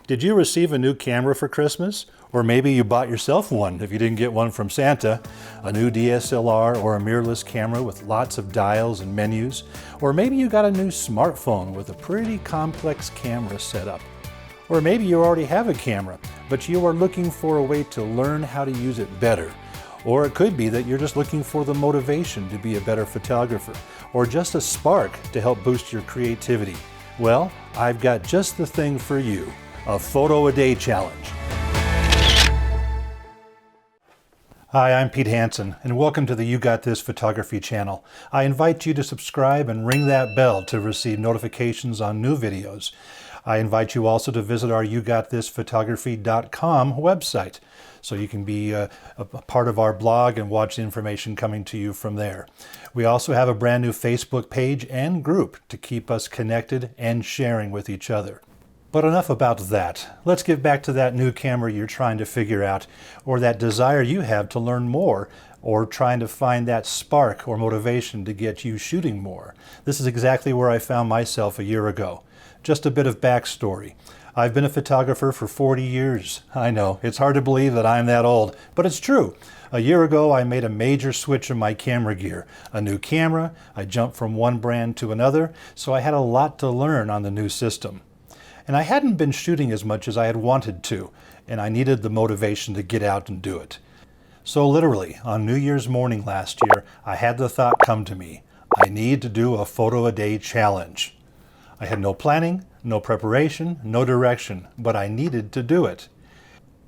Did you receive a new camera for Christmas? Or maybe you bought yourself one if you didn't get one from Santa. A new DSLR or a mirrorless camera with lots of dials and menus. Or maybe you got a new smartphone with a pretty complex camera setup. Or maybe you already have a camera, but you are looking for a way to learn how to use it better. Or it could be that you're just looking for the motivation to be a better photographer, or just a spark to help boost your creativity. Well, I've got just the thing for you. A photo a day challenge. Hi, I'm Pete Hansen, and welcome to the You Got This Photography channel. I invite you to subscribe and ring that bell to receive notifications on new videos. I invite you also to visit our yougotThisphotography.com website, so you can be a part of our blog and watch the information coming to you from there. We also have a brand new Facebook page and group to keep us connected and sharing with each other. But enough about that. Let's get back to that new camera you're trying to figure out, or that desire you have to learn more, or trying to find that spark or motivation to get you shooting more. This is exactly where I found myself a year ago. Just a bit of backstory. I've been a photographer for 40 years. I know, it's hard to believe that I'm that old, but it's true. A year ago, I made a major switch in my camera gear. A new camera, I jumped from one brand to another, so I had a lot to learn on the new system. And I hadn't been shooting as much as I had wanted to, and I needed the motivation to get out and do it. So literally, on New Year's morning last year, I had the thought come to me, I need to do a photo a day challenge. I had no planning, no preparation, no direction, but I needed to do it.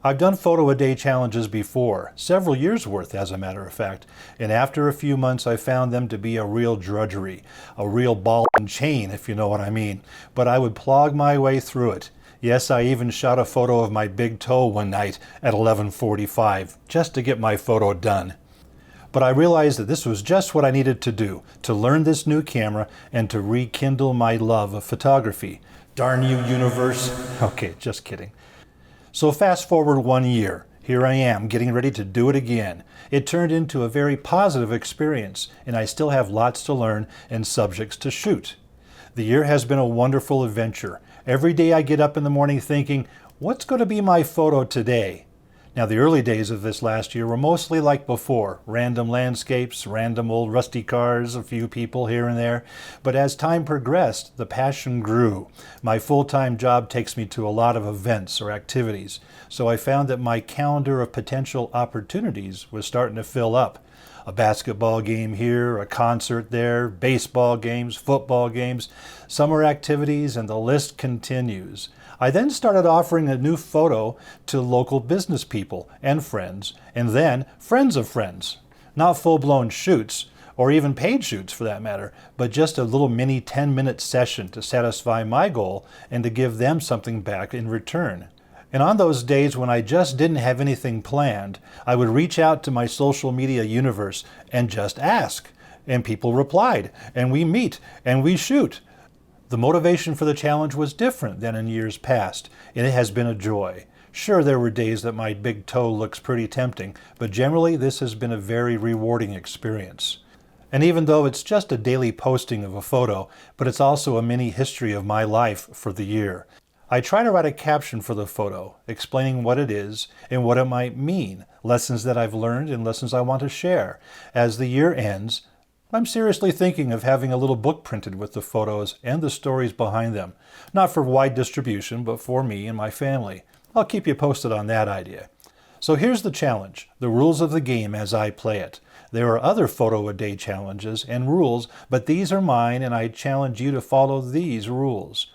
I've done photo a day challenges before, several years worth as a matter of fact, and after a few months I found them to be a real drudgery, a real ball and chain if you know what I mean, but I would plod my way through it. Yes, I even shot a photo of my big toe one night at 11:45 just to get my photo done. But I realized that this was just what I needed to do, to learn this new camera and to rekindle my love of photography. Darn you, universe. Okay, just kidding. So fast forward 1 year. Here I am, getting ready to do it again. It turned into a very positive experience, and I still have lots to learn and subjects to shoot. The year has been a wonderful adventure. Every day I get up in the morning thinking, what's going to be my photo today? Now, the early days of this last year were mostly like before, random landscapes, random old rusty cars, a few people here and there. But as time progressed, the passion grew. My full-time job takes me to a lot of events or activities, so I found that my calendar of potential opportunities was starting to fill up. A basketball game here, a concert there, baseball games, football games, summer activities, and the list continues. I then started offering a new photo to local business people and then friends of friends. Not full-blown shoots, or even paid shoots for that matter, but just a little mini 10-minute session to satisfy my goal and to give them something back in return. And on those days when I just didn't have anything planned, I would reach out to my social media universe and just ask. And people replied, and we meet, and we shoot. The motivation for the challenge was different than in years past, and it has been a joy. Sure, there were days that my big toe looks pretty tempting, but generally this has been a very rewarding experience. And even though it's just a daily posting of a photo, but it's also a mini history of my life for the year. I try to write a caption for the photo, explaining what it is and what it might mean, lessons that I've learned and lessons I want to share. As the year ends, I'm seriously thinking of having a little book printed with the photos and the stories behind them. Not for wide distribution, but for me and my family. I'll keep you posted on that idea. So here's the challenge, the rules of the game as I play it. There are other photo a day challenges and rules, but these are mine and I challenge you to follow these rules.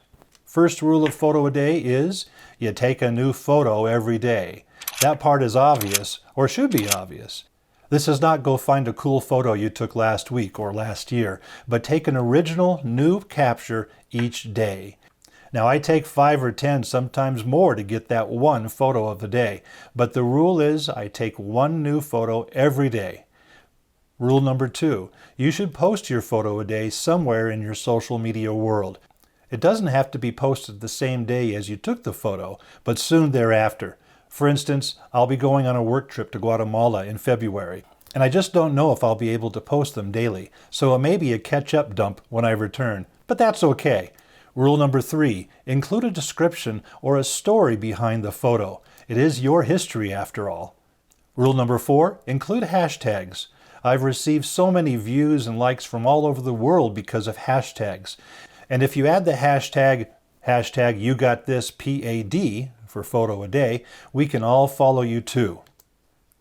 First rule of photo a day is you take a new photo every day. That part is obvious, or should be obvious. This is not go find a cool photo you took last week or last year, but take an original new capture each day. Now I take 5 or 10, sometimes more to get that one photo of the day, but the rule is I take one new photo every day. Rule number 2, you should post your photo a day somewhere in your social media world. It doesn't have to be posted the same day as you took the photo, but soon thereafter. For instance, I'll be going on a work trip to Guatemala in February, and I just don't know if I'll be able to post them daily, so it may be a catch-up dump when I return, but that's okay. Rule number 3, include a description or a story behind the photo. It is your history after all. Rule number 4, include hashtags. I've received so many views and likes from all over the world because of hashtags. And if you add the hashtag #YouGotThisPAD for photo a day, we can all follow you too.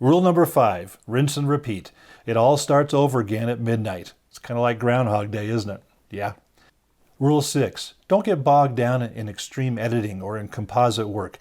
Rule number 5, rinse and repeat. It all starts over again at midnight. It's kind of like Groundhog Day, isn't it? Yeah. Rule 6, don't get bogged down in extreme editing or in composite work.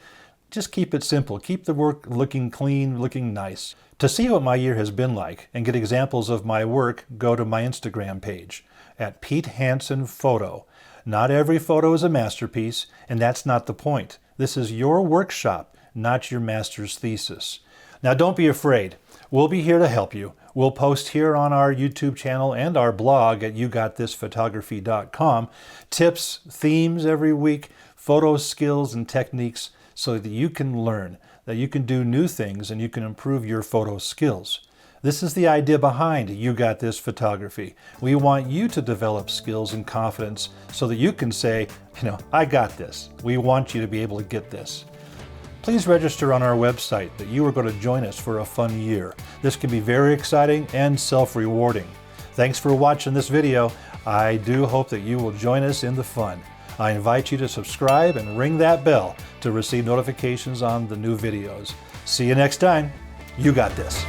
Just keep it simple. Keep the work looking clean, looking nice. To see what my year has been like and get examples of my work, go to my Instagram page at Pete Hansen Photo. Not every photo is a masterpiece, and that's not the point. This is your workshop, not your master's thesis. Now don't be afraid. We'll be here to help you. We'll post here on our YouTube channel and our blog at yougotThisphotography.com tips, themes every week, photo skills and techniques so that you can learn, that you can do new things and you can improve your photo skills. This is the idea behind You Got This Photography. We want you to develop skills and confidence so that you can say, I got this. We want you to be able to get this. Please register on our website that you are going to join us for a fun year. This can be very exciting and self-rewarding. Thanks for watching this video. I do hope that you will join us in the fun. I invite you to subscribe and ring that bell to receive notifications on the new videos. See you next time. You got this.